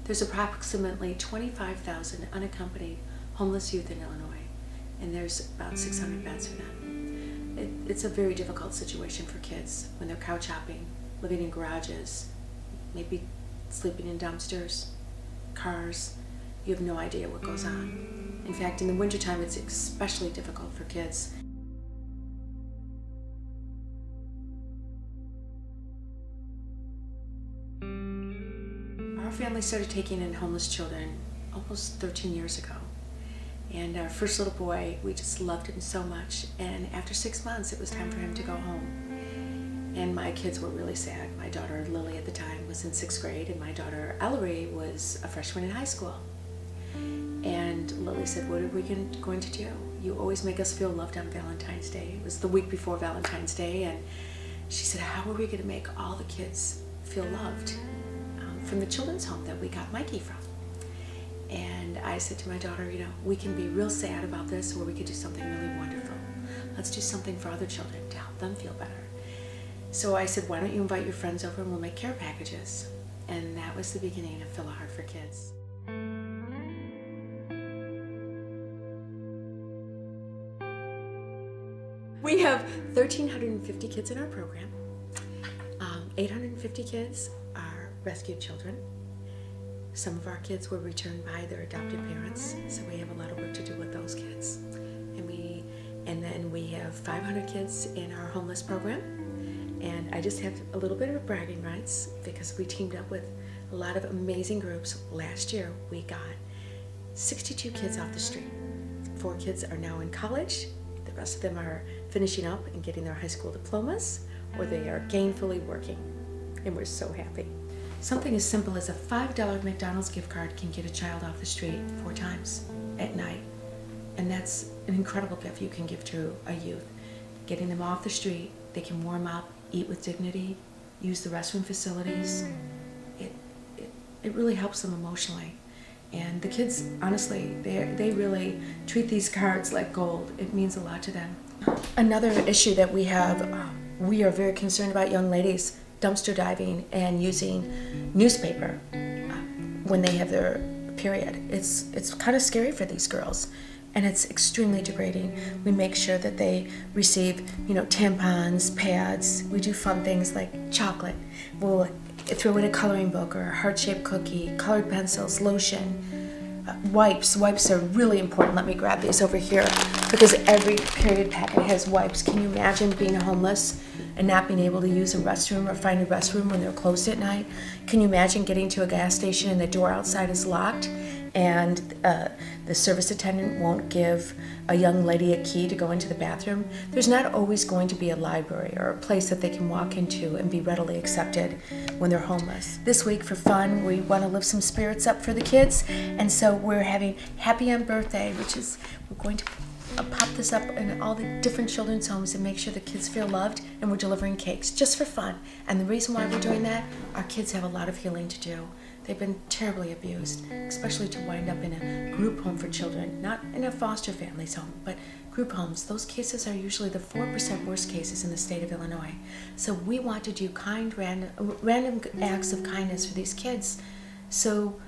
There's approximately 25,000 unaccompanied homeless youth in Illinois, and there's about 600 beds for them. It's a very difficult situation for kids when they're couch hopping, living in garages, maybe sleeping in dumpsters, cars. You have no idea what goes on. In fact, in the wintertime, it's especially difficult for kids. Our family started taking in homeless children almost 13 years ago. And our first little boy, we just loved him so much. And after 6 months, it was time for him to go home. And my kids were really sad. My daughter Lily at the time was in 6th grade, and my daughter Ellery was a freshman in high school. And Lily said, "What are we going to do? You always make us feel loved on Valentine's Day." It was the week before Valentine's Day, and she said, "How are we going to make all the kids feel loved?" From the children's home that we got Mikey from. And I said to my daughter, we can be real sad about this, or we could do something really wonderful. Let's do something for other children to help them feel better. So I said, why don't you invite your friends over and we'll make care packages? And that was the beginning of Fill a Heart for Kids. We have 1,350 kids in our program. 850 kids are rescued children. Some of our kids were returned by their adopted parents, so we have a lot of work to do with those kids. And then we have 500 kids in our homeless program. And I just have a little bit of bragging rights because we teamed up with a lot of amazing groups. Last year we got 62 kids off the street. 4 kids are now in college. The rest of them are finishing up and getting their high school diplomas, or they are gainfully working. And we're so happy. Something as simple as a $5 McDonald's gift card can get a child off the street 4 times at night. And that's an incredible gift you can give to a youth. Getting them off the street, they can warm up, eat with dignity, use the restroom facilities. It really helps them emotionally. And the kids, honestly, they really treat these cards like gold. It means a lot to them. Another issue that we have, we are very concerned about young ladies dumpster diving and using newspaper when they have their period. It's kind of scary for these girls, and it's extremely degrading. We make sure that they receive, tampons, pads. We do fun things like chocolate. We'll throw in a coloring book or a heart-shaped cookie, colored pencils, lotion, wipes. Wipes are really important. Let me grab these over here because every period packet has wipes. Can you imagine being homeless and not being able to use a restroom or find a restroom when they're closed at night? Can you imagine getting to a gas station and the door outside is locked and the service attendant won't give a young lady a key to go into the bathroom? There's not always going to be a library or a place that they can walk into and be readily accepted when they're homeless. This week, for fun, we want to lift some spirits up for the kids, and so we're having Happy on Birthday, which is, we're going to pop this up in all the different children's homes and make sure the kids feel loved, and we're delivering cakes just for fun. And the reason why we're doing that, our kids have a lot of healing to do. They've been terribly abused, especially to wind up in a group home for children, not in a foster family's home, but group homes. Those cases are usually the 4% worst cases in the state of Illinois. So we want to do kind, random acts of kindness for these kids. So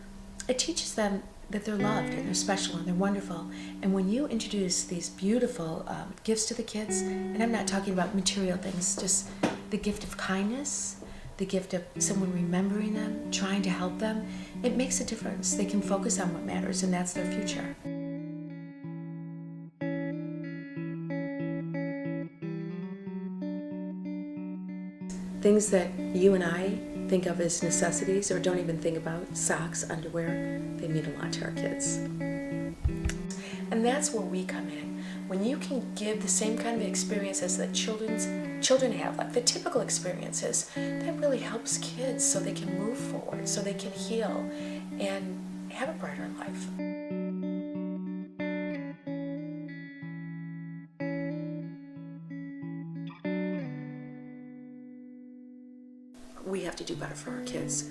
it teaches them that they're loved and they're special and they're wonderful. And when you introduce these beautiful gifts to the kids, and I'm not talking about material things, just the gift of kindness, the gift of someone remembering them, trying to help them, it makes a difference. They can focus on what matters, and that's their future. Things that you and I think of as necessities or don't even think about, socks, underwear, they mean a lot to our kids. And that's where we come in. When you can give the same kind of experiences that children have, like the typical experiences, that really helps kids so they can move forward, so they can heal and have a brighter life. We have to do better for our kids.